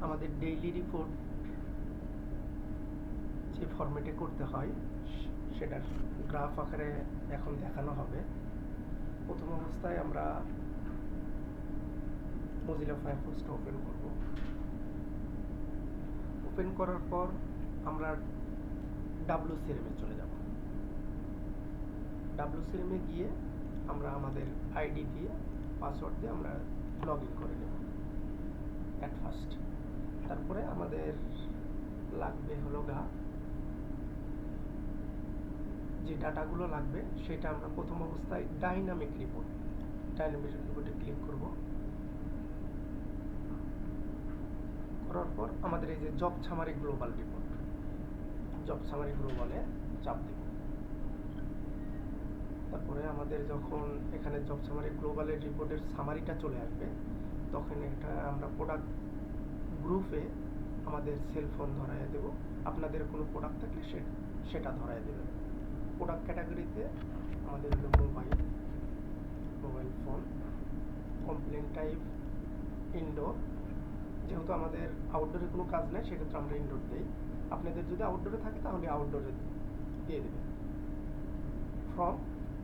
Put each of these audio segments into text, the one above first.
আমাদের daily report যে ফরম্যাটে করতে হয় সেটার গ্রাফ আকারে এখন দেখানো হবে। প্রথম অবস্থায় আমরা মজিলা ফায়ারফক্সটা ওপেন করব। ওপেন করার পর আমরা WCRM এ চলে যাব। WCRM এ গিয়ে আমরা আমাদের আইডি দিয়ে পাসওয়ার্ড দিয়ে আমরা লগ ইন করে নেব অ্যাট ফার্স্ট। তারপরে আমাদের লাগবে হলো যে ডাটাগুলো লাগবে সেটা আমরা প্রথম অবস্থায় ডাইনামিক রিপোর্টে ক্লিক করব। করার পর আমাদের এই যে জব সামারি গ্লোবালে চাপ দেব। তারপরে আমাদের যখন এখানে জব সামারি গ্লোবালের রিপোর্টের সামারিটা চলে আসবে তখন এটা আমরা প্রোডাক্ট গ্রুপে আমাদের সেল ফোন ধরাইয়া দেব। আপনাদের কোনো প্রোডাক্ট থাকলে সেটা ধরাইয়া দেবেন। প্রোডাক্ট ক্যাটাগরিতে আমাদের হলো mobile phone, complain type indoor. যেহেতু আমাদের আউটডোরে কোনো কাজ নেই সেক্ষেত্রে আমরা ইনডোর দিই। আপনাদের যদি আউটডোরে থাকে তাহলে আউটডোরে দিয়ে দেবেন। ফ্রম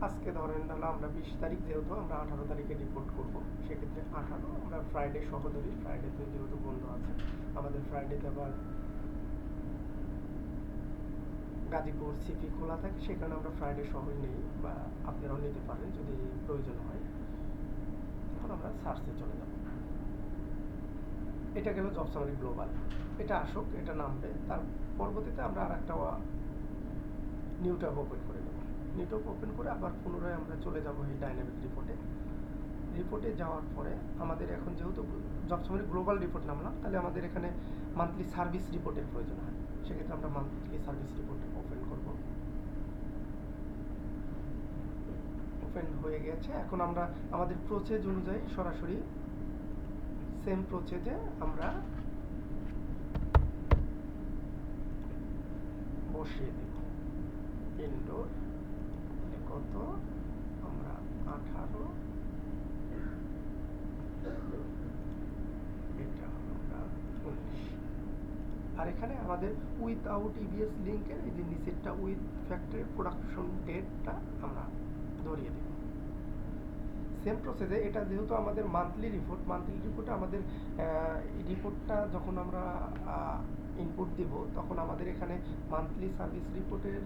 আজকে ধরেন হলো আমরা 20 তারিখ, যেহেতু আমরা 18 তারিখে রিপোর্ট করব, সেক্ষেত্রে 18 আমরা ফ্রাইডে সহ ধরি। ফ্রাইডেতে যেহেতু বন্ধ আছে, আমাদের ফ্রাইডেতে আবার গাজীপুর সিপি খোলা থাকে, সেখানে আমরা ফ্রাইডে সহই নেই, বা আপনারাও নিতে পারেন যদি প্রয়োজন হয়। এখন আমরা সার্চে চলে যাব। এটা গেল জব সামারি গ্লোবাল। এটা আসুক, এটা নামবে। তার পরবর্তীতে আমরা আর একটা নিউ ট্যাব ওপেন করে নেব। নিউ ট্যাব ওপেন করে আবার পুনরায় আমরা চলে যাব এই ডাইনামিক রিপোর্টে যাওয়ার পরে আমাদের এখন যেহেতু জব সামারি গ্লোবাল রিপোর্ট নামলাম, তাহলে আমাদের এখানে মান্থলি সার্ভিস রিপোর্টের প্রয়োজন হয়। সেক্ষেত্রে আমরা মান্থলি সার্ভিস রিপোর্ট ওপেন করব। ওপেন হয়ে গেছে। এখন আমরা আমাদের প্রসেস অনুযায়ী সরাসরি সেম প্রসেসে আমরা বসিয়ে দেব। ইনডোর কত, আমরা 18, এটা আমরা 19। আর এখানে আমাদের উইথআউট ইবিএস লিঙ্কের এই যে নিচেরটা উইথ ফ্যাক্টরি প্রোডাকশন ডেটটা আমরা ধরিয়ে দেব। সেম প্রসেসে এটা যেহেতু আমাদের মান্থলি রিপোর্টে আমাদের রিপোর্টটা যখন আমরা ইনপুট দিব তখন আমাদের এখানে মান্থলি সার্ভিস রিপোর্টের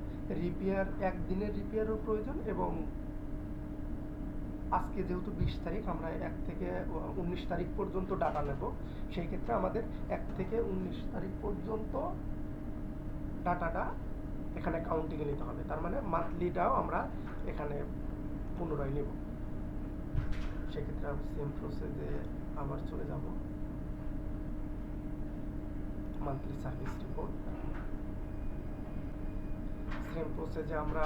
রিপেয়ার, একদিনের রিপেয়ারও প্রয়োজন। এবং আজকে যেহেতু 20 তারিখ, আমরা 1 থেকে 19 তারিখ পর্যন্ত ডাটা নেব, সেই ক্ষেত্রে আমাদের 1 থেকে 19 তারিখ পর্যন্ত ডাটাটা এখানে কাউন্টিংয়ে নিতে হবে। তার মানে মান্থলিটাও আমরা এখানে পুনরায় নেব। সেক্ষেত্রে সেম প্রসেসে আবার চলে যাব। মান্থলি সার্ভিস রিপোর্ট, সেম প্রসেসে আমরা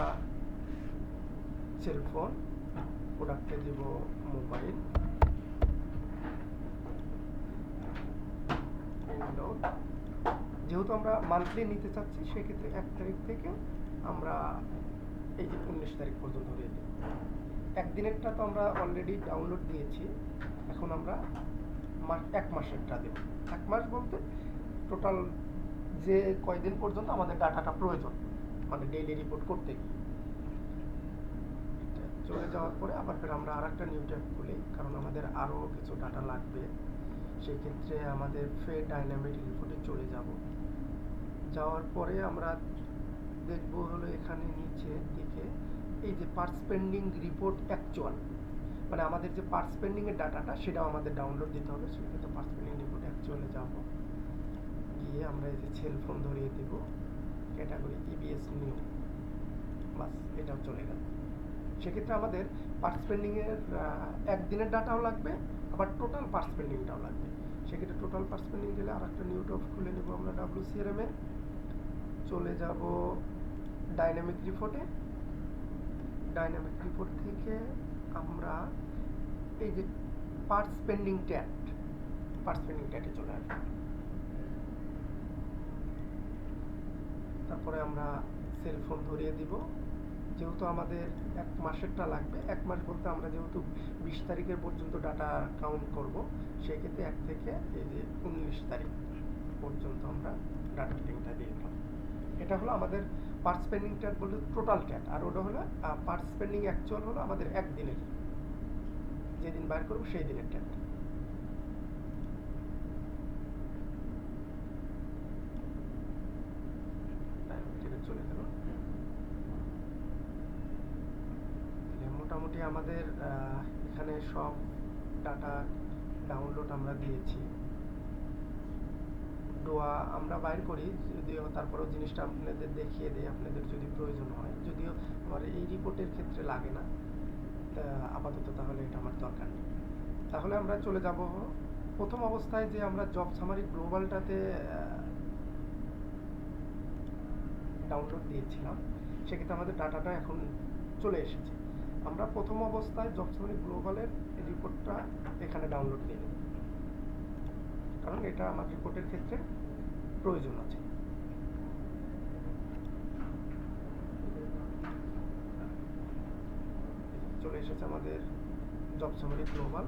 সেলফোন, প্রোডাক্টে দিব মোবাইল, ইনডোর। যেহেতু আমরা মান্থলি নিতে চাচ্ছি সেক্ষেত্রে 1 তারিখ থেকে আমরা এই যে 19 তারিখ পর্যন্ত ধরে দিই। একদিনেরটা তো আমরা অলরেডি ডাউনলোড দিয়েছি, এখন আমরা 1 মাসেরটা দেব। 1 মাস বলতে টোটাল যে কয়দিন পর্যন্ত আমাদের ডাটাটা প্রয়োজন, মানে ডেইলি রিপোর্ট করতে গিয়ে। চলে যাওয়ার পরে আবার ফের আমরা আর একটা নিউ ট্যাব খুলি, কারণ আমাদের আরও কিছু ডাটা লাগবে। সেই ক্ষেত্রে আমাদের ফের ডাইনামিক রিপোর্টে চলে যাব। যাওয়ার পরে আমরা দেখব হলো এখানে নিচের দিকে এই যে পার্টস পেন্ডিং রিপোর্ট অ্যাকচুয়াল, মানে আমাদের যে পার্টস পেন্ডিং এর ডাটাটা সেটাও আমাদের ডাউনলোড দিতে হবে। সেক্ষেত্রে পার্টস পেন্ডিং রিপোর্ট অ্যাকচুয়ালে যাব, গিয়ে আমরা এই যে সেল ফোন ধরিয়ে দেব, ক্যাটাগরি ইবিএস নিউ, বাস এটাও চলে গেল। সেক্ষেত্রে আমাদের পার্টস পেন্ডিংয়ের একদিনের ডাটাও লাগবে, আবার টোটাল পার্টস পেন্ডিংটাও লাগবে। সেক্ষেত্রে টোটাল পার্টস পেন্ডিং দিলে আর একটা নিউ ট্যাব খুলে নেব আমরা WCRM এ। চলে যাব ডাইনামিক রিপোর্ট থেকে আমরা এই যে পার্টস পেন্ডিং ট্যাটে চলে আসবো। তারপরে আমরা সেল ফোন ধরিয়ে দিব, যেহেতু আমাদের 1 মাসেরটা লাগবে, 1 মাস বলতে আমরা যেহেতু 20 তারিখের পর্যন্ত ডাটা কাউন্ট করব, সেক্ষেত্রে 1 থেকে এই যে 19 তারিখ পর্যন্ত আমরা ডাটার লিঙ্কটা দিয়ে দিলাম। এটা হলো আমাদের পার স্পেন্ডিং ট্যাট বলতে টোটাল ট্যাট, আর ওটা হলো পার স্পেন্ডিং অ্যাকচুয়াল হলো আমাদের একদিনের, যেদিন বাইর করবো সেই দিনের ট্যাট। চলে গেল। মোটামুটি আমাদের এখানে সব ডাটা ডাউনলোড আমরা দিয়েছি। ডোয়া আমরা বাইর করি, যদিও তারপরেও জিনিসটা আপনাদের দেখিয়ে দিই আপনাদের যদি প্রয়োজন হয়, যদিও আমার এই রিপোর্টের ক্ষেত্রে লাগে না আপাতত, তাহলে এটা আমার দরকার নেই। তাহলে আমরা চলে যাব প্রথম অবস্থায় যে আমরা জব সামারি গ্লোবালটাতে ডাউনলোড দিয়েছিলাম, সেক্ষেত্রে আমাদের ডাটাটা এখন চলে এসেছে। আমরা প্রথম অবস্থায় জব সামারি গ্লোবালের রিপোর্টটা এখানে ডাউনলোড দিয়ে নেব, কারণ এটা আমার রিপোর্টের ক্ষেত্রে প্রয়োজন আছে। চলে এসেছে আমাদের জব সামারি গ্লোবাল।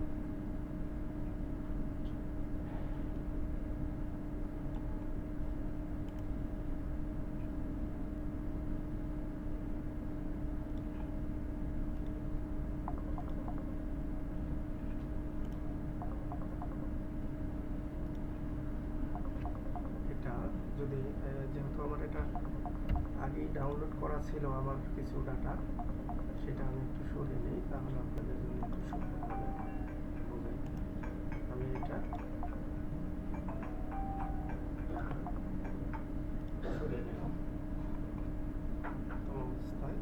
যদি যেহেতু আমার এটা আগেই ডাউনলোড করা ছিল আমার কিছু ডাটা, সেটা আমি একটু সরিয়ে নিই, তাহলে আপনাদের জন্য একটু সুবিধা হবে বোঝাই। আমি এটা সরিয়ে নিলাম অবস্থায়।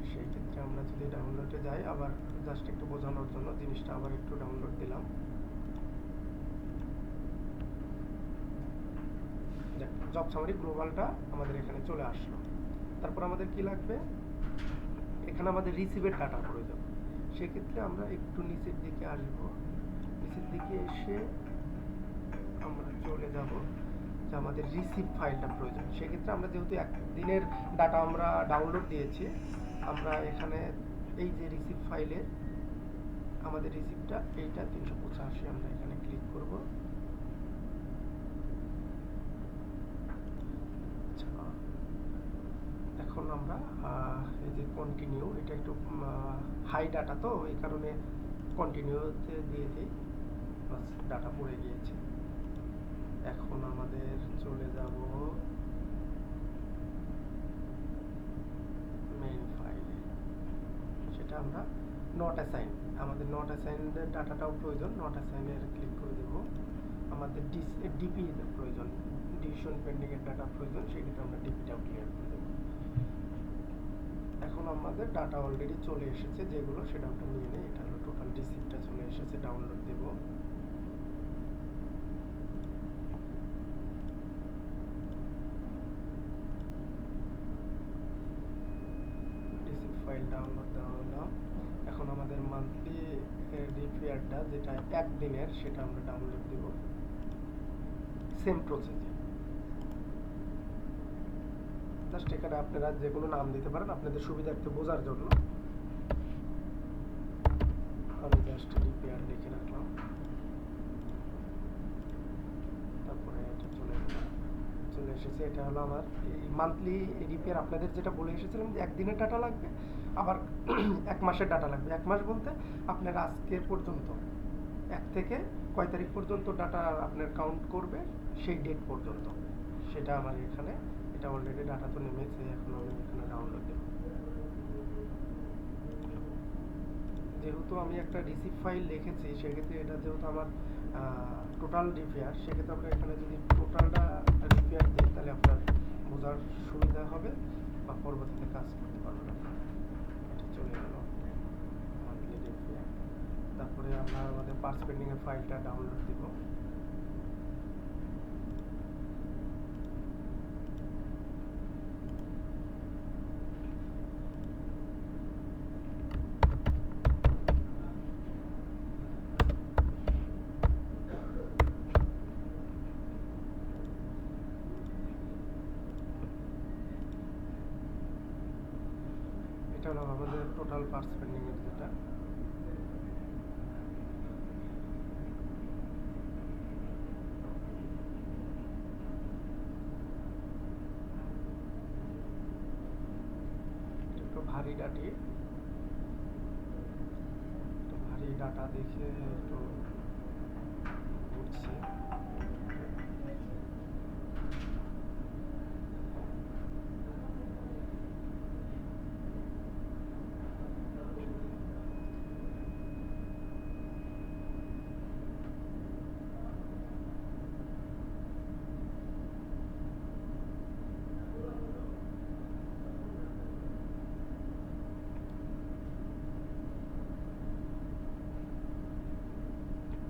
সেই ক্ষেত্রে আমরা যদি ডাউনলোডে যাই, আবার জাস্ট একটু বোঝানোর জন্য জিনিসটা আবার একটু ডাউনলোড দিলাম। জব সামারি গ্লোবালটা আমাদের এখানে চলে আসলো। তারপর আমাদের কি লাগবে, এখানে আমাদের রিসিভের ডাটা প্রয়োজন। সেক্ষেত্রে আমরা একটু নিচের দিকে আসব, নিচের দিকে এসে আমরা চলে যাব যে আমাদের রিসিভ ফাইলটা প্রয়োজন। সেক্ষেত্রে আমরা যেহেতু একদিনের ডাটা আমরা ডাউনলোড দিয়েছি, আমরা এখানে এই যে রিসিভ ফাইলে আমাদের রিসিভটা এইটা 385, আমরা এখানে ক্লিক করব। এখন আমরা এই যে কন্টিনিউ, এটা একটু হাই ডাটা তো এই কারণে কন্টিনিউতে দিয়ে দিই, বাস ডাটা পড়ে গিয়েছে। এখন আমাদের চলে যাব মেইন ফাইলে, সেটা আমরা নট অ্যাসাইন, আমাদের নট অ্যাসাইনের ডাটাটাও প্রয়োজন, নট অ্যাসাইনের ক্লিক করে দেব। আমাদের ডিপি প্রয়োজন, ডিসিশন পেন্ডিং এর ডাটা প্রয়োজন, সেক্ষেত্রে আমরা ডিপিটাও ক্লিয়ার করে দেব। এখন আমাদের ডাটা অলরেডি চলে এসেছে যেগুলো, সেটা আমরা নিয়ে নেই। এটা হলো টোটাল রিসিপ্টটা চলে এসেছে, ডাউনলোড দেব। রিসিপ্ট ফাইল ডাউনলোড দেওয়া হলো। এখন আমাদের মান্থলি রিপেয়ারটা যেটা একদিনের, সেটা আমরা ডাউনলোড দেব সেম প্রসেসে। জাস্ট এখানে আপনারা যে কোনো নাম দিতে পারেন আপনাদের সুবিধার্থে বোঝার জন্য। আমি জাস্ট রিপেয়ার লিখে রাখলাম, তারপরে এটা চলে এসেছে। এটা হলো আমার এই মান্থলি রিপেয়ার। আপনাদের যেটা বলে এসেছিলাম যে একদিনের ডাটা লাগবে, আবার 1 মাসের ডাটা লাগবে। 1 মাস বলতে আপনার আজকে পর্যন্ত 1 থেকে কয় তারিখ পর্যন্ত ডাটা আপনার কাউন্ট করবে সেই ডেট পর্যন্ত, সেটা আমার এখানে, এটা অলরেডি ডাটা তো নেমেছে, এখন আমি এখানে ডাউনলোড দেব। যেহেতু আমি একটা রিসিভ ফাইল লিখেছি, সেক্ষেত্রে এটা যেহেতু আমার টোটাল রিপেয়ার, সেক্ষেত্রে আমরা এখানে যদি টোটালটা রিপেয়ার দিই, তাহলে আপনার বোঝার সুবিধা হবে বা পরবর্তীতে কাজ করতে পারবেন। এটা চলে গেল মান্থলি রিপেয়ার। তারপরে আমরা আমাদের পার স্পেন্ডিং এর ফাইলটা ডাউনলোড দিব। হলো আমাদের টোটাল পার্টস পেন্ডিং এর যেটা একটু ভারী ডাটা দেখে একটু ঘুরছি।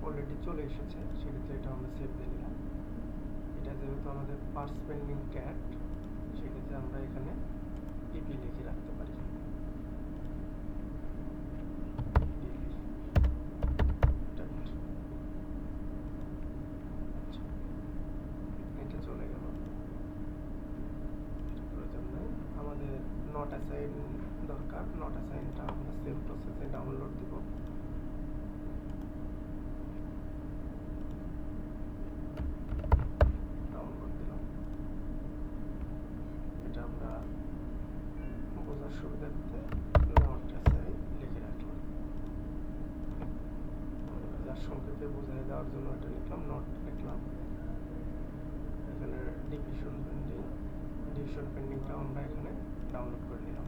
অলরেডি চলে এসেছে, সেক্ষেত্রে এটা আমরা সেভ দিয়ে নিলাম। এটা যেহেতু আমাদের পার্টস পেন্ডিং ক্যাট, সেক্ষেত্রে আমরা এখানে পিপি লিখে রাখতে পারি। আচ্ছা, এটা চলে গেল, প্রয়োজন নেই। আমাদের নট অ্যাসাইন দরকার। নট অ্যাসাইনটা আমরা সেম প্রসেসে ডাউনলোড দিব। বোঝার সুবিধার্থে নট অ্যাসাইন লিখে রাখলাম। যার সংক্ষেপে বোঝাই দেওয়ার জন্য এটা লিখলাম, নট লিখলাম। এখানে ডিভিশন পেন্ডিংটা আমরা এখানে ডাউনলোড করে নিলাম।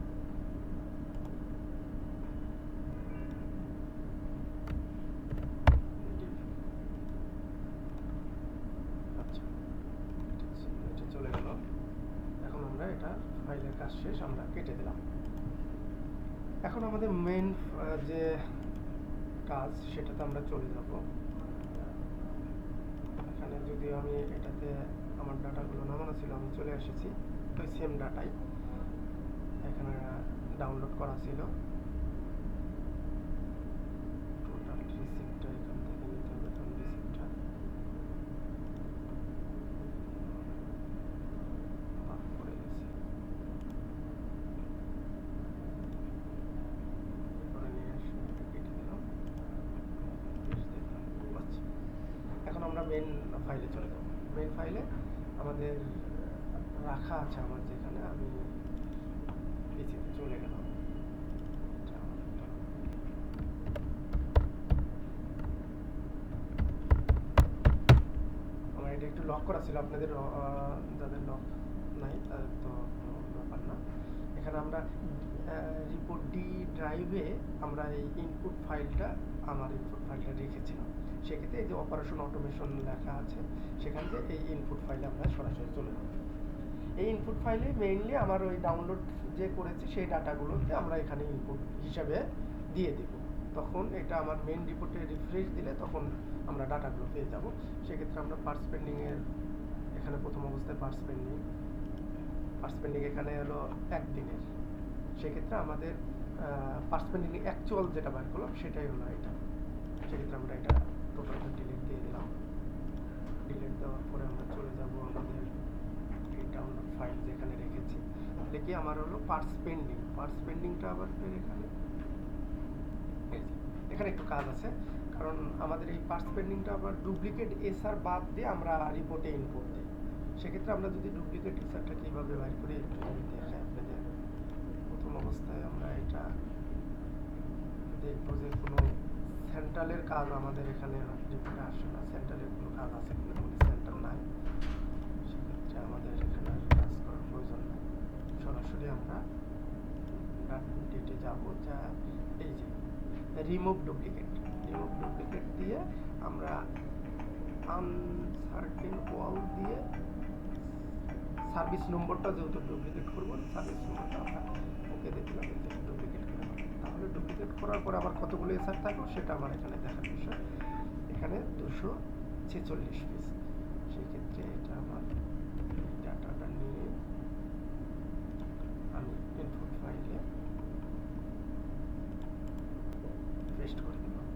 আচ্ছা, এটা চলে গেল। এখন আমরা এটা ফাইলের কাজ শেষ, আমরা কেটে দিলাম। এখন আমাদের মেইন যে কাজ সেটাতে আমরা চলে যাব। এখানে যদি আমি এটাতে আমার ডাটাগুলো নামানো ছিল, আমি চলে এসেছি, ওই সেম ডাটাই এখানে ডাউনলোড করা ছিল। টোটাল রিসিপ্টটা এখান থেকে নিতে হবে। টোটাল রিসিপ্টটা পড়ে গেছে, পরে নিয়ে আসি, কেটে দিলাম। এখন আমরা মেইন ফাইলে চলে যাব। মেইন ফাইলে আমাদের রাখা আছে, আমার যেখানে আমি পিসিতে চলে গেলাম। আমার এটা একটু লক করা ছিল, আপনাদের যাদের লক নাই তাদের তো কোনো ব্যাপার না। এখানে আমরা রিপোর্ট ডি ড্রাইভে আমরা এই ইনপুট ফাইলটা রেখেছিলাম। সেক্ষেত্রে এই যে অপারেশন অটোমেশন লেখা আছে, সেখান থেকে এই ইনপুট ফাইলে আমরা সরাসরি চলে যাব। এই ইনপুট ফাইলে মেইনলি আমার ওই ডাউনলোড যে করেছি সেই ডাটাগুলোকে আমরা এখানে ইনপুট হিসাবে দিয়ে দেব। তখন এটা আমার মেইন রিপোর্টে রিফ্রেশ দিলে তখন আমরা ডাটাগুলো পেয়ে যাব। সেক্ষেত্রে আমরা পার্টস পেন্ডিংয়ের এখানে প্রথম অবস্থায় পার্টস পেন্ডিং এখানে হলো 1 দিনের। সেক্ষেত্রে আমাদের পার্টস পেন্ডিং অ্যাকচুয়াল যেটা বার করলাম সেটাই হলো এটা। সেক্ষেত্রে আমরা এটা টোটালটা ডিলিট দিয়ে দিলাম। ডিলিট দেওয়ার পরে আমরা চলে যাব আমাদের এই ডাউনলোড ফাইল যেখানে রেখেছি। তাহলে কি আমার হলো পার্টস পেন্ডিংটা আবার এখানে একটু কাজ আছে, কারণ আমাদের এই পার্টস পেন্ডিংটা আবার ডুপ্লিকেট এসআর বাদ দিয়ে আমরা রিপোর্টে ইনপুট দিই। সেক্ষেত্রে আমরা যদি ডুপ্লিকেট এসআরটা কীভাবে বাইর করি একটু দেখাই আপনাদের। প্রথম অবস্থায় আমরা এটা দেখবো যে কোনো সেন্ট্রালের কাজ আমাদের এখানে রিপোর্টে আসে না। সেন্ট্রালের কোনো কাজ আছে কিনা, কোনো সেন্ট্রাল নাই। সেক্ষেত্রে আমাদের এখানে কাজ করার প্রয়োজন নেই। সরাসরি আমরা ডেটে যাব, যা এই যে রিমুভ ডুপ্লিকেট দিয়ে আমরা আনসার্টেন ওয়াল দিয়ে সার্ভিস নম্বরটা যেহেতু ডুপ্লিকেট করবো, সার্ভিস নম্বরটা আমরা ওকে দেখলাম, ডুপ্লিকেট করে তাহলে ডুপ্লিকেট করার পর আবার কতগুলো এসআর থাকলো সেটা আমার এখানে দেখার বিষয়। এখানে 246 পিস। সেক্ষেত্রে এটা আমার ডাটাটা নিয়ে আমি ইনপুট ফাইলে পেস্ট করে দিলাম।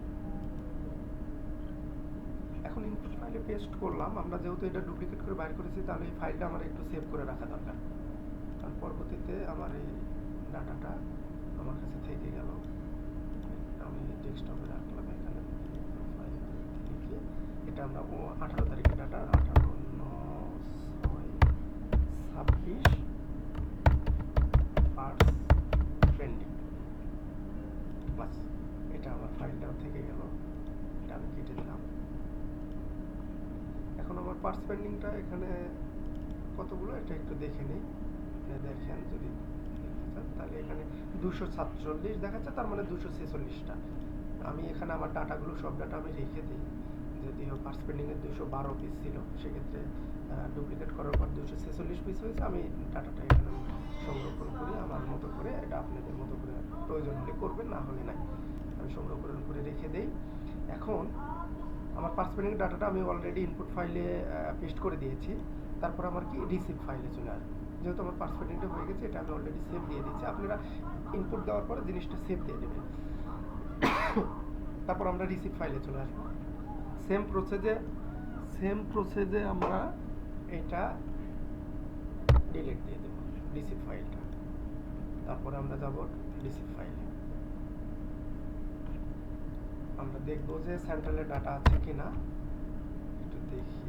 এখন ইনপুট ফাইলে পেস্ট করলাম। আমরা যেহেতু এটা ডুপ্লিকেট করে বাইর করেছি, তাহলে এই ফাইলটা আমার একটু সেভ করে রাখা দরকার, কারণ পরবর্তীতে আমার এই ডাটাটা আমার আমার কাছে থেকে গেল। আমি ডেস্কটপে রাখলাম, এখানে ফাইল লিখে এটা আমরা 18 তারিখের ডাটা, 18/9/26 পার্স পেন্ডিং। বাস, এটা আমার ফাইলটাও থেকে গেল, এটা আমি কেটে দিলাম। এখন আমার পার্স পেন্ডিংটা এখানে কতগুলো এটা একটু দেখে নিই। দেখেন, যদি দেখতে চান তাহলে এখানে 247 দেখাচ্ছে, তার মানে 246টা। আমি এখানে আমার ডাটাগুলো সব ডাটা আমি রেখে দিই। যদিও পার্স পেন্ডিংয়ের 212 পিস ছিল, সেক্ষেত্রে ডুপ্লিকেট করার পর 246 পিস হয়েছে। আমি ডাটাটা এখানে সংরক্ষণ করি আমার মতো করে, এটা আপনাদের মতো করে প্রয়োজন হলে করবেন, না হলে নাই। আমি সংরক্ষণ করে রেখে দেই। এখন আমার পার্স পেন্ডিং ডাটাটা আমি অলরেডি ইনপুট ফাইলে পেস্ট করে দিয়েছি। তারপর আমার কি রিসিভ ফাইলে চলে আসবে। যেহেতু আমার পার্স পেন্ডিংটা হয়ে গেছে, এটা আমি অলরেডি সেভ দিয়ে দিচ্ছি। আপনারা ইনপুট দেওয়ার পরে জিনিসটা সেভ দিয়ে দেবেন। তারপর আমরা রিসিভ ফাইলে চলে আসবো। সেম প্রসেসে আমরা এটা ডিলিট দিয়ে দেবো, রিসিভ ফাইলটা। তারপরে আমরা যাব রিসিভ ফাইলে। আমরা দেখবো যে সেন্ট্রালের ডাটা আছে কিনা, একটু দেখি।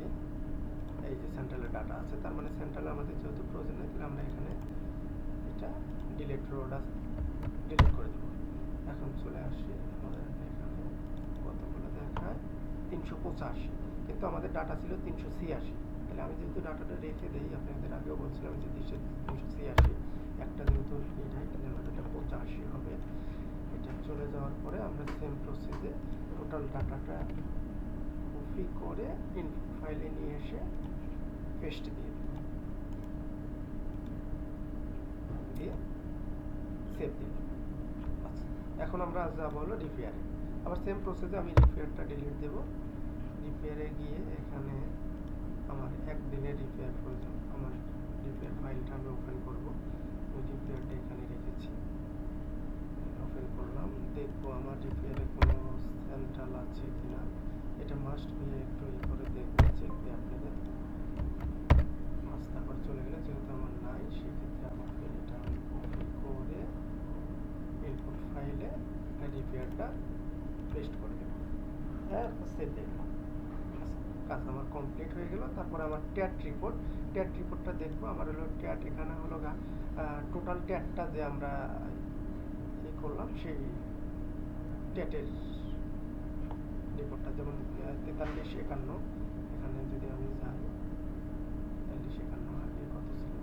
এই যে সেন্ট্রালের ডাটা আছে, তার মানে সেন্ট্রালে আমাদের যেহেতু প্রয়োজন নেই, তাহলে আমরা এখানে এটা ডিলিট রোড ডিলিট করে দেবো। এখন চলে আসি, আমাদের এখানে কতগুলো দেখায় 385, কিন্তু আমাদের ডাটা ছিল 386। তাহলে আমি যেহেতু ডাটাটা রেখে দিই, আপনাদের আগেও বলছিলাম যে 386, একটা যেহেতু এটাই, তাহলে আমাদের 85 হবে। এটা চলে যাওয়ার পরে আমরা সেম প্রসেসে টোটাল ডাটাটা কপি করে ইনপুট ফাইলে নিয়ে এসে পেস্ট দিয়ে দেব, দিয়ে সেভ দিয়ে দেব। আচ্ছা, এখন আমরা যাব হলো রিপেয়ারে। আবার সেম প্রসেসে আমি রিপেয়ারটা ডিলিট দেব। রিপেয়ারে গিয়ে এখানে আমার একদিনের রিপেয়ার প্রয়োজন, আমার রিপেয়ার ফাইলটা আমি ওপেন করব। ওই রিপেয়ারটা এখানে রেখেছি, ওপেন করলাম। দেখবো আমার রিপেয়ারে কোনো সেন্ট্রাল আছে কিনা, এটা মাস্ট বি একটু করে দেখবো, চেক দিয়ে আপনাদের। মাস্ট তারপর চলে গেলে, যেহেতু আমার নাই, সেক্ষেত্রে আমাকে এটা আমি কপি করে ইনপুট ফাইলে রিপেয়ারটা পেস্ট করে দেবো, হ্যাঁ, সেভ দিয়ে দিলাম। কাজ আমার কমপ্লিট হয়ে গেল। তারপর আমার ট্যাট রিপোর্টটা দেখবো। আমার হলো ট্যাট, এখানে হলো টোটাল ট্যাটটা যে আমরা করলাম, সেই ট্যাটের রিপোর্টটা, যেমন 4351, এখানে যদি আমি যাই 4351 আগে কত ছিল,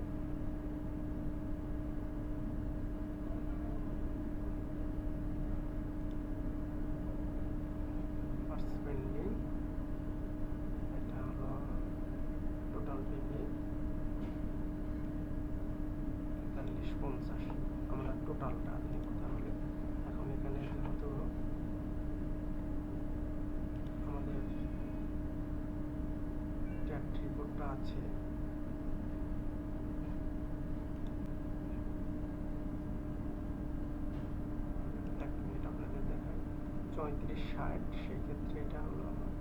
পার্স পেন্ডিং, এটা হলো টোটাল পিপি 4350, আমরা টোটালটা নিব। তাহলে এখন এখানে যেহেতু আমাদের ট্যাট রিপোর্টটা আছে, এক মিনিট আপনাদের দেখাই, 3460, সেক্ষেত্রে এটা হলো আমার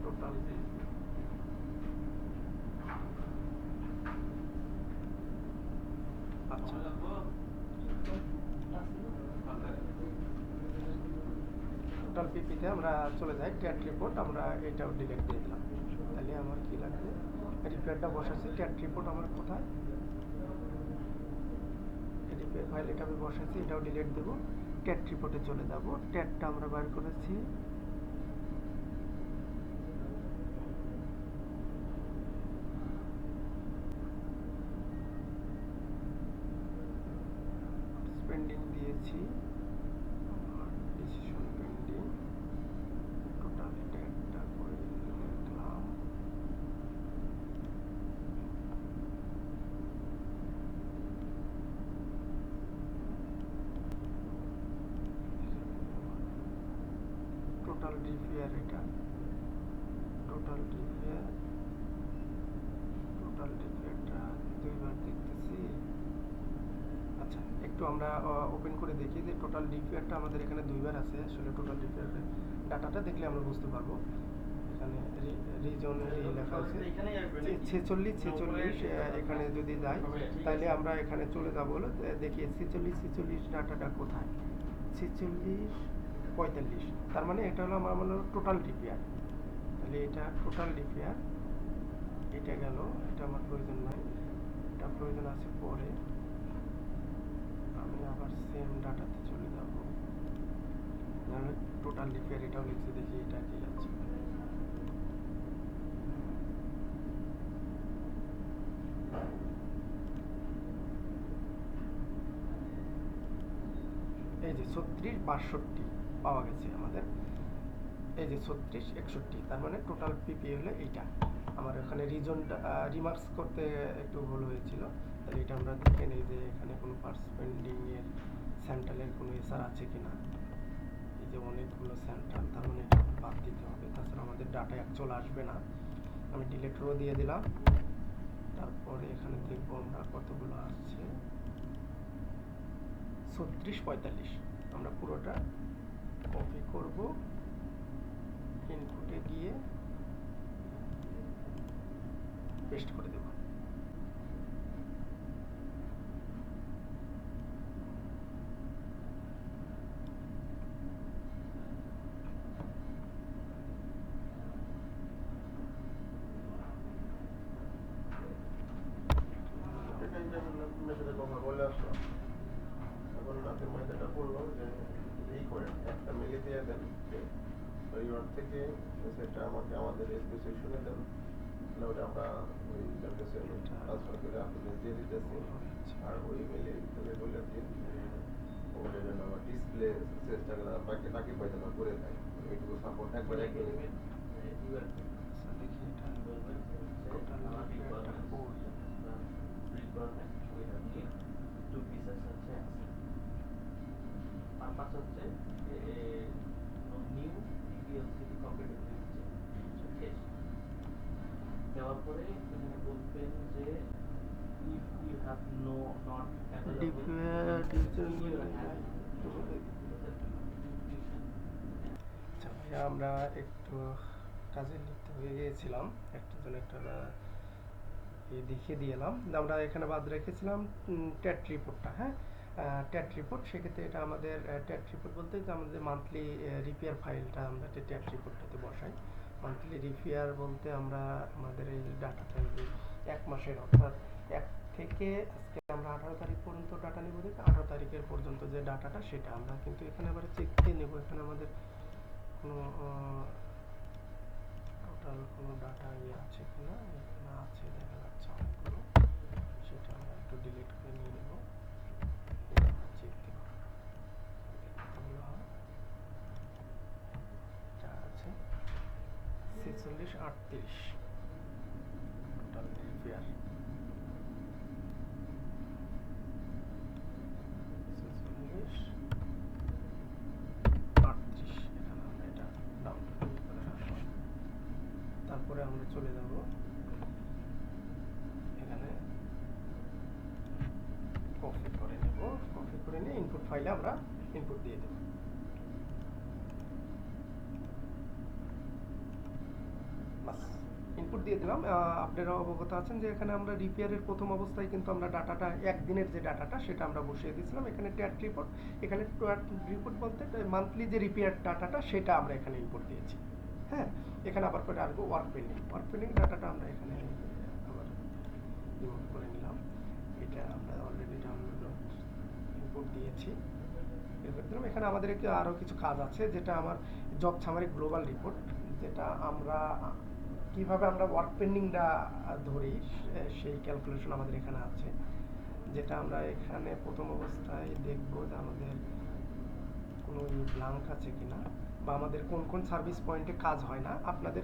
টোটাল। আচ্ছা, টোটাল পিপিতে আমরা চলে যাই, ট্যাট রিপোর্ট আমরা এটাও ডিলিট দিয়ে দিলাম। তাহলে আমার কি লাগবে, রিপেয়ারটা বসাচ্ছি। ট্যাট রিপোর্ট আমার কোথায়, রিপেয়ার ফাইল, এটা আমি বসাচ্ছি, এটাও ডিলিট দেবো। ট্যাট রিপোর্টে চলে যাব। ট্যাটটা আমরা বার করেছি, পেন্ডিং দিয়েছি, ডিসিশন পেন্ডিং, টোটাল ট্যাটটা করে লিখলাম। টোটাল রিপেয়ার, এটা টোটাল রিপেয়ারটা দুইবার দেখতেছি, একটু আমরা ওপেন করে দেখি যে টোটাল ডিপিআরটা আমাদের এখানে দুইবার আছে। আসলে টোটাল ডিপিআর ডাটাটা দেখলে আমরা বুঝতে পারবো। এখানে রিজনে লেখা আছে 46 এখানে যদি যাই তাহলে আমরা এখানে চলে যাবো হলো দেখি 46 ডাটাটা কোথায়। 46 45, তার মানে এটা হলো আমার হলো টোটাল ডিপিআর। তাহলে এটা টোটাল ডিপিআর, এটা গেল, এটা আমার প্রয়োজন নাই, এটা প্রয়োজন আছে পরে। আমি আবার সেম ডাটাতে চলে যাব, টোটাল ডিপিআর এটাও লিখছি, দেখি এটা কি আছে। এই যে 36 62 পাওয়া গেছে আমাদের। এই যে 36 61, তার মানে টোটাল পিপি হলো এইটা। আমার এখানে রিজনটা রিমার্কস করতে একটু ভুল হয়েছিল, তাহলে এটা আমরা দেখে নিই যে এখানে কোনো পার্সপেন্ডিং এর সেন্ট্রালের কোনো এসার আছে কিনা। এই যে অনেকগুলো সেন্ট্রাল, তার মানে এটা বাদ দিতে হবে, তাছাড়া আমাদের ডাটা অ্যাকচুয়াল আসবে না। আমি ডিলেট রো দিয়ে দিলাম, তারপরে এখানে দেখবো আমরা কতগুলো আসছে। 36 45 আমরা পুরোটা কপি করব, ইনপুটে গিয়ে পেস্ট করে দেব। মেসেজে কথা বলে আসলো, এখন রাতের মেসেজটা বললো যে এই করেন একটা মেলে দিয়ে দেন, ওই ওয়ার্ড থেকে মেসেজটা আমাকে আমাদের এসপি সেকশনে দেন, তাহলে ওটা আমরা ওই কাছে ট্রান্সফার করে আপনাদের দিয়ে দিতেছি। আর ওই মেলে তাহলে বলে দিন ওটা যেন আমার ডিসপ্লে সেন্সটাকে বাকি বাকি পয়সা করে দেয়, এইটুকু সাপোর্ট একবার এক মিনিট। পারপাস হচ্ছে নিউ পিএলসিটি কম্পিউটার শেষ দেওয়ার পরে এখানে বলবেন যে if you have no not আমরা একটু কাজে লিপ্ত হয়ে গিয়েছিলাম, একটা জন একটা দেখিয়ে দিলাম। আমরা এখানে বাদ রেখেছিলাম ট্যাট রিপোর্টটা। হ্যাঁ, ট্যাট রিপোর্ট, সেক্ষেত্রে এটা আমাদের ট্যাট রিপোর্ট বলতে যে আমাদের মান্থলি রিপেয়ার ফাইলটা আমরা ট্যাট রিপোর্টটাতে বসাই। মান্থলি রিপেয়ার বলতে আমরা আমাদের এই ডাটাটা এক মাসের, অর্থাৎ 1 থেকে আজকে আমরা 18 তারিখ পর্যন্ত ডাটা নেব, দেখে 18 তারিখের পর্যন্ত যে ডাটাটা সেটা আমরা কিন্তু এখানে আবার চেক দিয়ে নেব। এখানে আমাদের কোনো টোটাল কোনো ডাটা আছে কিনা, এখানে আছে দেখা যাচ্ছে অনেকগুলো, সেটা আমরা একটু ডিলিট করে নিয়ে নেব। চেক দেব কতগুলো হয়, এটা আছে 46 38 টোটাল রিপেয়ার। 46 38, এখানে আমরা এটা ডাউনলোড করে রাখবো। তারপরে আমরা চলে যাব এখানে কপি করে নেব, কপি করে নিয়ে ইনপুট ফাইলে আমরা ইনপুট দিয়ে দেব। বাস, ইনপুট দিয়ে দিলাম। আপনারা অবগত আছেন যে এখানে আমরা রিপেয়ারের প্রথম অবস্থায় কিন্তু আমরা ডাটাটা একদিনের যে ডাটাটা সেটা আমরা বসিয়ে দিয়েছিলাম। এখানে ট্যাট রিপোর্ট, এখানে ট্যাট রিপোর্ট বলতে মান্থলি যে রিপেয়ার ডাটাটা সেটা আমরা এখানে ইনপুট দিয়েছি। হ্যাঁ, এখানে আবার করে আসবো ওয়ার্ক পেন্ডিং ডাটাটা আমরা এখানে আবার রিমুভ করে নিলাম। এটা আমরা অলরেডি ডাউনলোড ইনপুট দিয়েছি। এরপর দিলাম এখানে আমাদের আরও কিছু কাজ আছে, যেটা আমার জব সামারি গ্লোবাল রিপোর্ট, যেটা আমরা কিভাবে আমরা ওয়ার্ক পেন্ডিংটা ধরি সেই ক্যালকুলেশন আমাদের এখানে আছে, যেটা আমরা এখানে প্রথম অবস্থায় দেখব যে আমাদের কোনো ব্ল্যাঙ্ক আছে কিনা, বা আমাদের কোন কোন সার্ভিস পয়েন্টে কাজ হয় না। আপনাদের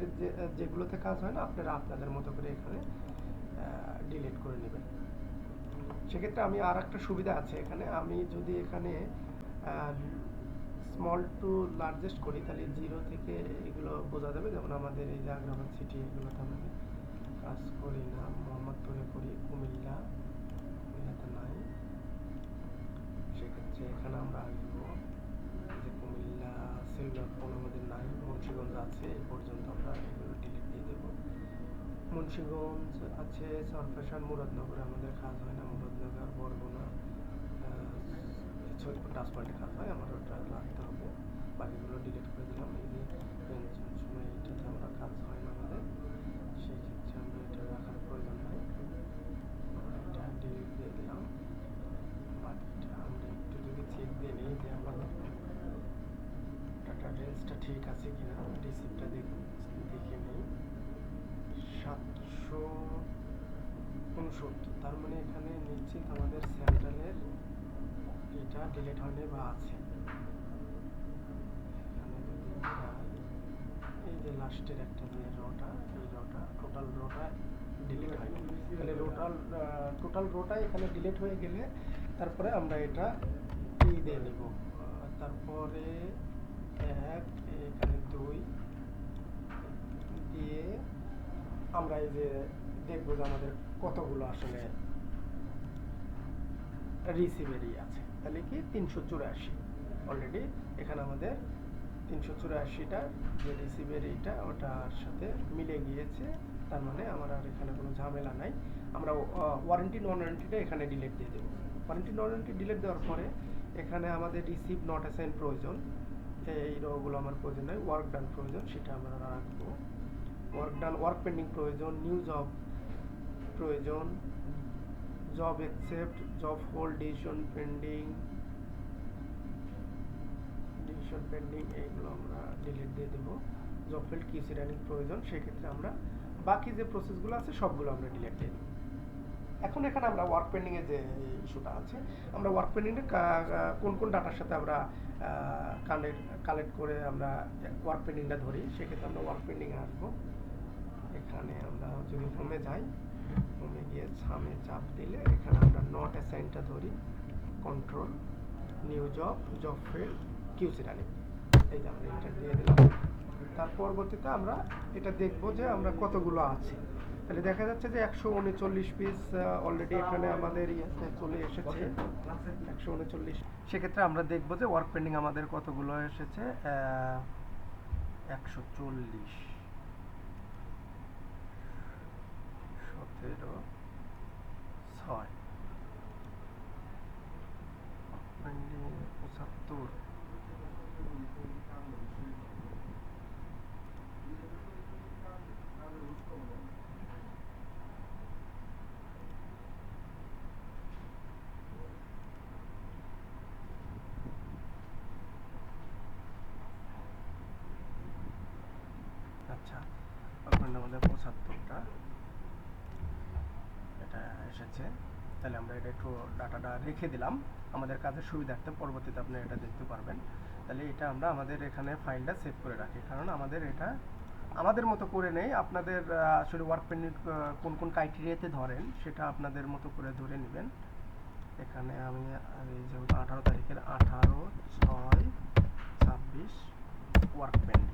যেগুলোতে কাজ হয় না আপনারা আপনাদের মতো করে এখানে ডিলিট করে নেবেন। সেক্ষেত্রে আমি আর একটা সুবিধা আছে এখানে, আমি যদি এখানে স্মল টু লার্জেস্ট করি তাহলে 0 থেকে এগুলো বোঝা যাবে। যেমন আমাদের এই যে আগ্রাবাদ সিটি, এগুলোতে আমি কাজ করি না, মোহাম্মদপুরে করি, কুমিল্লাতে নাই, সেক্ষেত্রে এখানে আমরা আসবো যে কুমিল্লা সিলভার ফোন আমাদের নাই, মুন্সিগঞ্জ আছে, এই পর্যন্ত আমরা এগুলো ডিলিট দিয়ে দেবো। মুন্সিগঞ্জ আছে, সরফেশন, মুরাদনগরে আমাদের কাজ হয় না, মুরাদনগর, বরগুনা, সৈয়দপুর টাচ পয়েন্টে কাজ হয়, আমার ওটা রাখতে হবে। বাকিগুলো ডিলিট করে দিলাম। এই যে পেনশন সময় এটাতে আমরা কাজ হয় না আমাদের, সেই ক্ষেত্রে আমরা এটা রাখার প্রয়োজন নাই, এটা ডিলিট দিয়ে দিলাম। বাকিটা আমরা একটু যদি চেক দিয়ে নিই যে আমাদের ডাটা রেঞ্জটা ঠিক আছে কিনা, রিসিপ্টটা দেখে নিই। 769, তার মানে এখানে নিশ্চিত আমাদের সেন্ট্রালের এটা ডিলিট হয়নি বা আছে। এখানে যদি যাই, এই যে লাস্টের একটা যে রোটা, এই রোটা, টোটাল রোটা ডিলিট হয়নি, তাহলে টোটাল রোটা এখানে ডিলিট হয়ে গেলে তারপরে আমরা এটা কি দিয়ে নিব, তারপরে 1, এখানে 2 দিয়ে আমরা এই যে দেখবো যে আমাদের কতগুলো আসলে রিসিভেরই আছে। তাহলে কি 384 অলরেডি এখানে আমাদের 384টা যে রিসিভেরিটা ওটার সাথে মিলে গিয়েছে, তার মানে আমার আর এখানে কোনো ঝামেলা নাই। আমরা ওয়ারেন্টি নন ওয়ারেন্টিটা এখানে ডিলিট দিয়ে দেবো। ওয়ারেন্টি নন ওয়ারেন্টি ডিলিট দেওয়ার পরে এখানে আমাদের রিসিভ নট অ্যাসাইন প্রয়োজন, এই রোগুলো আমার প্রয়োজন নয়। ওয়ার্ক ডান প্রয়োজন, সেটা আমরা রাখবো। ওয়ার্ক ডান, ওয়ার্ক পেন্ডিং প্রয়োজন, নিউ জব প্রয়োজন, job accept, job hold, decision pending, এইগুলো আমরা ডিলিট দিয়ে দেবো। জব ফিল্ড কিউসি রানিং প্রয়োজন, সেক্ষেত্রে আমরা বাকি যে প্রসেসগুলো আছে সবগুলো আমরা ডিলিট দিয়ে দেবো। এখন এখানে আমরা ওয়ার্ক পেন্ডিং এ যে ইস্যুটা আছে, আমরা ওয়ার্ক পেন্ডিং এর কোন কোন ডাটার সাথে আমরা কালেক্ট করে আমরা ওয়ার্ক পেন্ডিংটা ধরি, সেক্ষেত্রে আমরা ওয়ার্ক পেন্ডিং এ আসবো। এখানে আমরা যদি হোমে যাই, হোমে গিয়ে সামনে চাপ দিলে এখানে আমরা নট অ্যাসাইনটা ধরি, control, new job, job field, QC running, এই যে আমরা এন্টার দিয়ে দিলাম। তার পরবর্তীতে আমরা এটা দেখবো যে আমরা কতগুলো আছে। তাহলে দেখা যাচ্ছে যে 139 পিস অলরেডি এখানে আমাদের ইয়েতে চলে এসেছে, 139। সেক্ষেত্রে আমরা দেখবো যে ওয়ার্ক পেন্ডিং আমাদের কতগুলো এসেছে, 140, 17, 6, 75। আচ্ছা, আপনার আমাদের 75টা এটা এসেছে। তাহলে আমরা এটা একটু ডাটাটা রেখে দিলাম আমাদের কাজের সুবিধার্থে, পরবর্তীতে আপনি এটা দেখতে পারবেন। তাহলে এটা আমরা আমাদের এখানে ফাইলটা সেভ করে রাখি, কারণ আমাদের এটা আমাদের মতো করে নেই, আপনাদের আসলে ওয়ার্ক পেন্ডিং কোন কোন ক্রাইটেরিয়াতে ধরেন সেটা আপনাদের মতো করে ধরে নেবেন। এখানে আমি যেহেতু 18 তারিখের 18/6/26 ওয়ার্ক পেন্ডিং,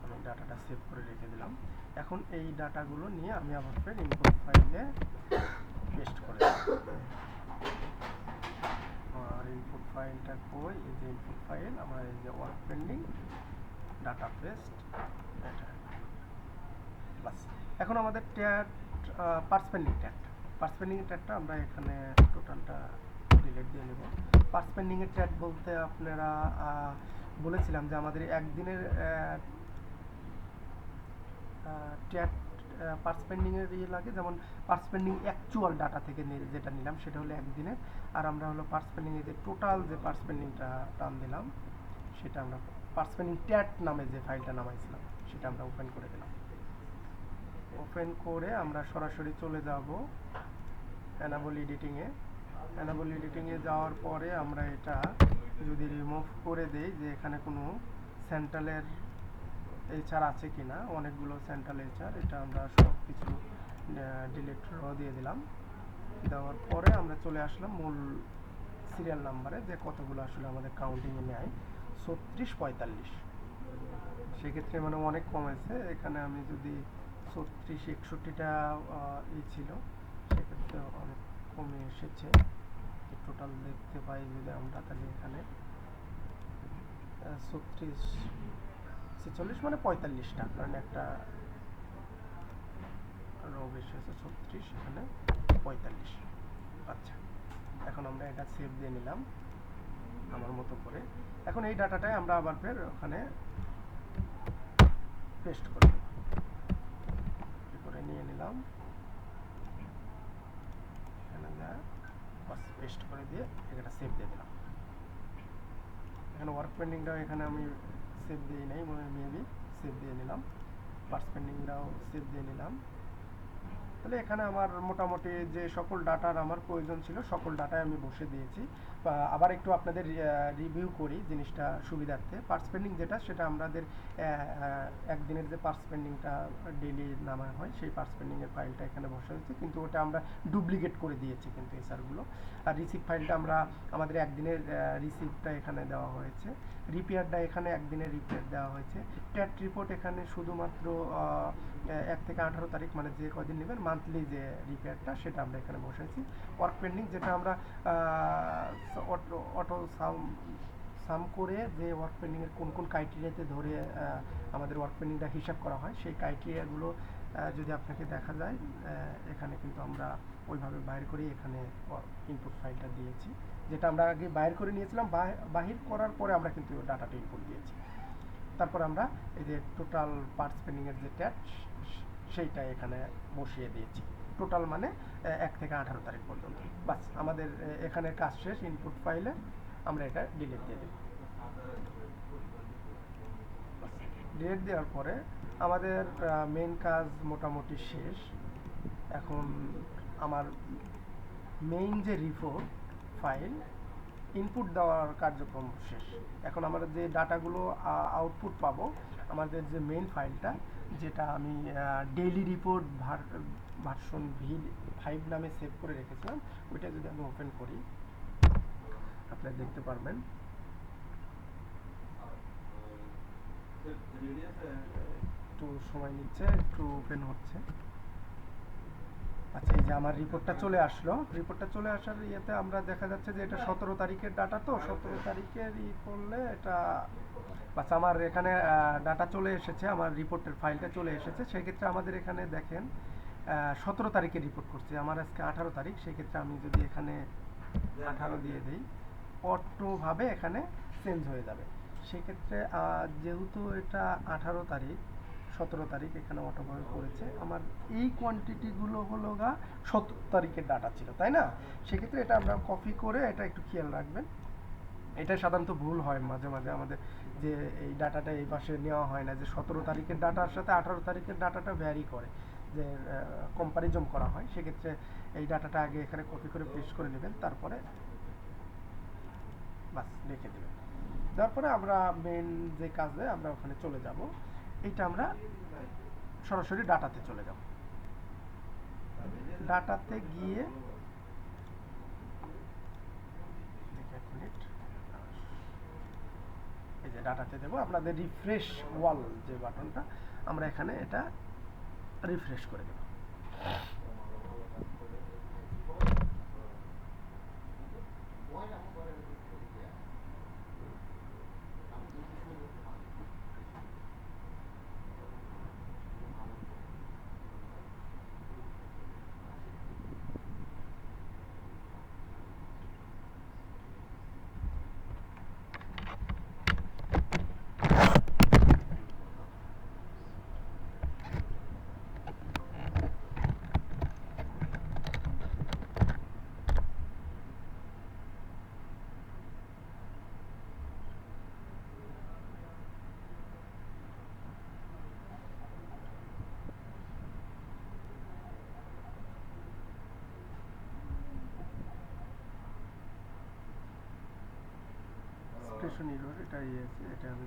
আমি ডাটাটা সেভ করে রেখে দিলাম। এখন এই ডাটাগুলো নিয়ে আমি আবার ফের ইনপুট ফাইলে পেস্ট করে দেব। আর ইনপুট ফাইলটা কই, এই যে ইনপুট ফাইল, আমরা এই যে ওয়ার্ক পেন্ডিং ডাটা পেস্ট, এটা বাস। এখন আমাদের ট্যাগ পার্স পেন্ডিং ট্যাগটা আমরা এখানে টোটালটা ডিলিট দিয়ে নেব। পার্স পেন্ডিং এর ট্যাগ বলতে আপনারা বলেছিলাম যে আমাদের একদিনের ট্যাগ পার্স পেন্ডিং এর ইয়ে লাগে, যেমন পার্স পেন্ডিং অ্যাকচুয়াল ডাটা থেকে যেটা নিলাম সেটা হলো একদিনের, আর আমরা হলো পার্স পেন্ডিং এর যে টোটাল যে পার্স পেন্ডিংটা টান দিলাম সেটা আমরা পার্স পেন্ডিং ট্যাগ নামে যে ফাইলটা নামাইছিলাম সেটা আমরা ওপেন করে দিলাম। ওপেন করে আমরা সরাসরি চলে যাব অ্যানাবল এডিটিংয়ে। অ্যানাবল এডিটিংয়ে যাওয়ার পরে আমরা এটা যদি রিমুভ করে দেই যে এখানে কোনো সেন্ট্রালের এইচআর আছে কিনা, অনেকগুলো সেন্ট্রাল এইচআর, এটা আমরা সব কিছু ডিলিট দিয়ে দিলাম। দেওয়ার পরে আমরা চলে আসলাম মূল সিরিয়াল নাম্বারে, যে কতগুলো আসলে আমাদের কাউন্টিংয়ে নেয়, 36-45। সেক্ষেত্রে মানে অনেক কমেছে। এখানে আমি যদি 36-61টা ছিল, সেক্ষেত্রে অনেক কমে এসেছে। টোটাল দেখতে পাই যদি আমরা, তাহলে এখানে 36 46 মানে 45টা, কারণ একটা রো বেশি আছে 36, এখানে 45। আচ্ছা, এখন আমরা এটা সেভ দিয়ে নিলাম আমার মতো করে। এখন এই ডাটাটাই আমরা আবার ফের ওখানে পেস্ট করে দেব। করে নিয়ে নিলাম, এখানে যা বাস পেস্ট করে দিয়ে এটা সেভ দিয়ে দিলাম। এখানে ওয়ার্ক পেন্ডিংটাও এখানে আমি সেভ দিয়ে নেই, মেবি সেভ দিয়ে নিলাম। পার্স পেন্ডিংটাও সেভ দিয়ে নিলাম। তাহলে এখানে আমার মোটামুটি যে সকল ডাটার আমার প্রয়োজন ছিল সকল ডাটাই আমি বসে দিয়েছি। আবার একটু আপনাদের রিভিউ করি জিনিসটা সুবিধার্থে। পার্স পেন্ডিং যেটা, সেটা আমাদের একদিনের যে পার্স পেন্ডিংটা ডেইলি নামা হয়, সেই পার্স পেন্ডিংয়ের ফাইলটা এখানে বসে হয়েছে, কিন্তু ওটা আমরা ডুপ্লিকেট করে দিয়েছি কিন্তু এসআরগুলো। আর রিসিভ ফাইলটা আমরা আমাদের একদিনের রিসিভটা এখানে দেওয়া হয়েছে, রিপেয়ারটা এখানে একদিনের রিপেয়ার দেওয়া হয়েছে। ট্যাট রিপোর্ট এখানে শুধুমাত্র 1 থেকে 18 তারিখ, মানে যে কদিন নেবেন মান্থলি যে রিপেয়ারটা, সেটা আমরা এখানে বসেছি। ওয়ার্ক পেন্ডিং যেটা আমরা অটো সাম করে যে ওয়ার্ক পেন্ডিংয়ের কোন কোন ক্রাইটেরিয়াতে ধরে আমাদের ওয়ার্ক পেন্ডিংটা হিসাব করা হয়, সেই ক্রাইটেরিয়াগুলো যদি আপনাকে দেখা যায়, এখানে কিন্তু আমরা ওইভাবে বাইর করে এখানে ইনপুট ফাইলটা দিয়েছি, যেটা আমরা আগে বাইর করে নিয়েছিলাম। বাহির করার পরে আমরা কিন্তু ডাটাটা ইনপুট দিয়েছি। তারপর আমরা এই যে টোটাল পার্টস পেন্ডিংয়ের যে ট্যাট, সেইটা এখানে বসিয়ে দিয়েছি। টোটাল মানে 1 থেকে 18 তারিখ পর্যন্ত। বাস আমাদের এখানে কাজ শেষ। ইনপুট ফাইলে আমরা এটা ডিলিট দিয়ে দেব। ডিলিট দেওয়ার পরে আমাদের মেন কাজ মোটামুটি শেষ। এখন আমার মেইন যে রিপোর্ট ফাইল ইনপুট দেওয়ার কার্যক্রম শেষ। এখন আমরা যে ডাটাগুলো আউটপুট পাবো, আমাদের যে মেইন ফাইলটা, যেটা আমি ডেইলি রিপোর্ট ভার্সন V5 নামে সেভ করে রেখেছিলাম, ওইটা যদি আমি ওপেন করি আপনারা দেখতে পারবেন। একটু সময় নিচ্ছে, একটু ওপেন হচ্ছে। আচ্ছা, এই যে আমার রিপোর্টটা চলে আসলো। রিপোর্টটা চলে আসার ইয়েতে আমরা দেখা যাচ্ছে যে এটা 17 তারিখের ডাটা, তো 17 তারিখের করলে এটা বাস আমার এখানে ডাটা চলে এসেছে, আমার রিপোর্টের ফাইলটা চলে এসেছে। সেক্ষেত্রে আমাদের এখানে দেখেন 17 তারিখে রিপোর্ট করছি, আমার আজকে 18 তারিখ। সেক্ষেত্রে আমি যদি এখানে 18 দিয়ে দিই, অটোভাবে এখানে চেঞ্জ হয়ে যাবে। সেক্ষেত্রে যেহেতু এটা 18 তারিখ, 17 তারিখ এখানে অটোভাবে পড়েছে, আমার এই কোয়ান্টিটিগুলো হলো 17 তারিখের ডাটা ছিল, তাই না? সেক্ষেত্রে এটা আমরা কপি করে, এটা একটু খেয়াল রাখবেন, এটা সাধারণত ভুল হয় মাঝে মাঝে আমাদের, যে এই ডাটাটা এই পাশে নেওয়া হয় না, যে 17 তারিখের ডাটার সাথে 18 তারিখের ডাটাটা ভ্যারি করে, যে কম্পারিজন করা হয়। সেক্ষেত্রে এই ডাটাটা আগে এখানে কপি করে পেস্ট করে নেবেন, তারপরে বাস রেখে দেবেন। তারপরে আমরা মেন যে কাজে আমরা ওখানে চলে যাব, এইটা আমরা সরাসরি ডাটাতে চলে যাব। ডাটাতে গিয়ে এই যে ডাটাতে দেবো, আপনাদের রিফ্রেশ ওয়াল যে বাটনটা, আমরা এখানে এটা রিফ্রেশ করে দেব। স্টেশন ইরর, এটা আছে, এটা আমি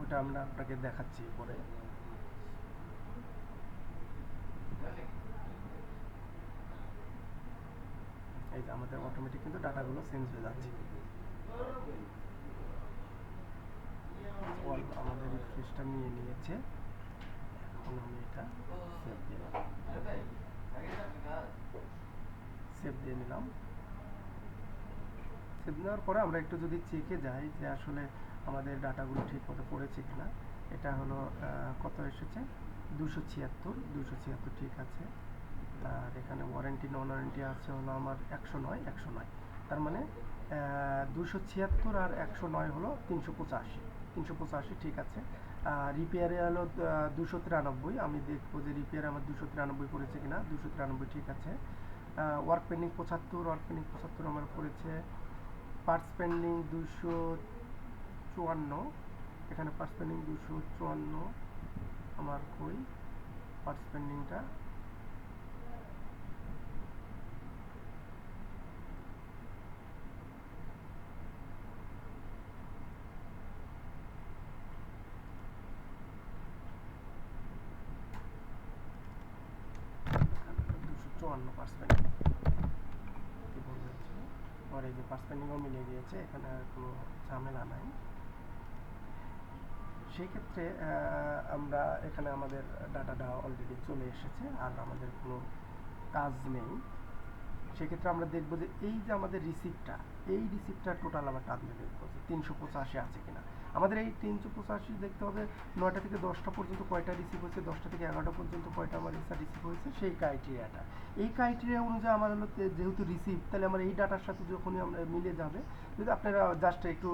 ওটা আমরা আপনাকে দেখাচ্ছি পরে। এই যে আমাদের অটোমেটিক কিন্তু ডাটাগুলো চেঞ্জ হয়ে যাচ্ছে। আমাদের রিফ্রেশটা নিয়ে নিয়েছে। এখন আমি এটা সেভ দিলাম, সেভ দিয়ে নিলাম। সেভ নেওয়ার পরে আমরা একটু যদি চেকে যাই যে আসলে আমাদের ডাটাগুলো ঠিক মতো পড়েছে কিনা। এটা হলো কত এসেছে, 276 ঠিক আছে। আর এখানে ওয়ারেন্টি নন ওয়ারেন্টি আছে হলো আমার 109। তার মানে 276 আর 109 হলো 385 ঠিক আছে। রিপেয়ারে হলো 293, আমি দেখবো যে রিপেয়ারে আমার 293 পড়েছে কিনা। 293 ঠিক আছে। ওয়ার্ক পেন্ডিং 75 আমার পড়েছে। পার্টস পেন্ডিং 254, এখানে পার্টস পেন্ডিং 254 আমার কই পার্টস পেন্ডিংটা। আর এই যে পার্টস পেন্ডিংও মিলে গিয়েছে, এখানে আর কোনো ঝামেলা নাই। সেই ক্ষেত্রে আমরা এখানে আমাদের ডাটাটা অলরেডি চলে এসেছে, আর আমাদের কোনো কাজ নেই। সেক্ষেত্রে আমরা দেখবো যে এই যে আমাদের রিসিপ্টটা টোটাল আবার টানলে দেখবো যে 385 আছে কিনা। আমাদের এই 385 দেখতে হবে 9টা থেকে 10টা পর্যন্ত কয়টা রিসিভ হয়েছে, 10টা থেকে 11টা পর্যন্ত কয়টা আমার রিসিভ হয়েছে, সেই ক্রাইটেরিয়াটা। এই ক্রাইটেরিয়া অনুযায়ী আমার হলো যেহেতু রিসিভ, তাহলে আমার এই ডাটার সাথে যখনই আমরা মিলে যাবে। যদি আপনারা জাস্ট একটু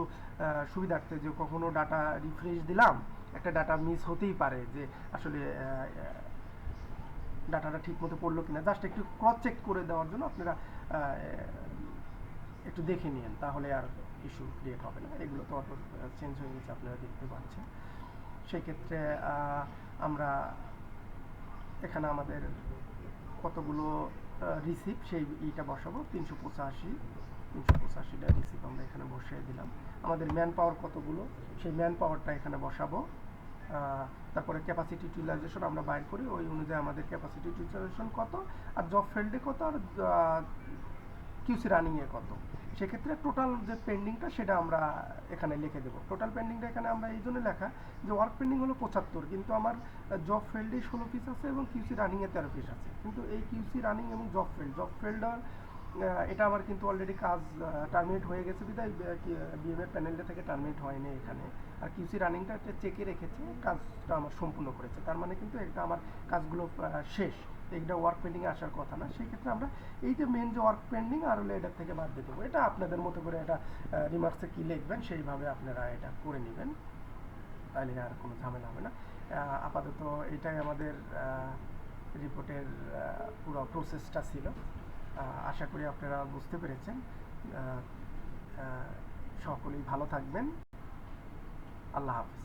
সুবিধার্থে যে কখনো ডাটা রিফ্রেশ দিলাম, একটা ডাটা মিস হতেই পারে যে আসলে ডাটাটা ঠিক মতো পড়লো কিনা, জাস্ট একটু ক্রস চেক করে দেওয়ার জন্য আপনারা একটু দেখে নিন, তাহলে আর ইস্যু ক্রিয়েট হবে না। এগুলো তো অটো চেঞ্জ হয়ে গেছে, আপনারা দেখতে পাচ্ছেন। সেই ক্ষেত্রে আমরা এখানে আমাদের কতগুলো রিসিভ সেই এইটা বসাবো, 385টা রিসিভ আমরা এখানে বসিয়ে দিলাম। আমাদের ম্যান পাওয়ার কতগুলো, সেই ম্যান পাওয়ারটা এখানে বসাবো। তারপরে ক্যাপাসিটি ইউটিলাইজেশন আমরা বাইর করি, ওই অনুযায়ী আমাদের ক্যাপাসিটি ইউটিলাইজেশন কত, আর জব ফিল্ডে কত, আর কিউসি রানিংয়ে কত। সেক্ষেত্রে টোটাল যে পেন্ডিংটা সেটা আমরা এখানে লিখে দেবো। টোটাল পেন্ডিংটা এখানে আমরা এই জন্য লেখা যে ওয়ার্ক পেন্ডিং হলো 75, কিন্তু আমার জব ফিল্ডে 16 পিস আছে এবং কিউসি রানিংয়ে 13 পিস আছে। কিন্তু এই কিউসি রানিং এবং জব ফিল্ডার এটা আমার কিন্তু অলরেডি কাজ টার্মিনেট হয়ে গেছে, বিধায় বিএমএ প্যানেলটা থেকে টার্মিনেট হয়নি এখানে। আর কিউসি রানিংটা একটা চেকে রেখেছে, কাজটা আমার সম্পূর্ণ করেছে, তার মানে কিন্তু এটা আমার কাজগুলো শেষ। এইটা ওয়ার্ক পেন্ডিংয়ে আসার কথা না। সেই ক্ষেত্রে আমরা এই যে মেন যে ওয়ার্ক পেন্ডিং আর হলে এটার থেকে বাদ দিয়ে দেবো। এটা আপনাদের মতো করে এটা রিমার্কসে কী লিখবেন সেইভাবে আপনারা এটা করে নেবেন, তাহলে আর কোনো ঝামেলা হবে না। আপাতত এটাই আমাদের রিপোর্টের পুরো প্রসেসটা ছিল। আশা করি আপনারা বুঝতে পেরেছেন। সকলেই ভালো থাকবেন। আল্লাহ হাফেজ।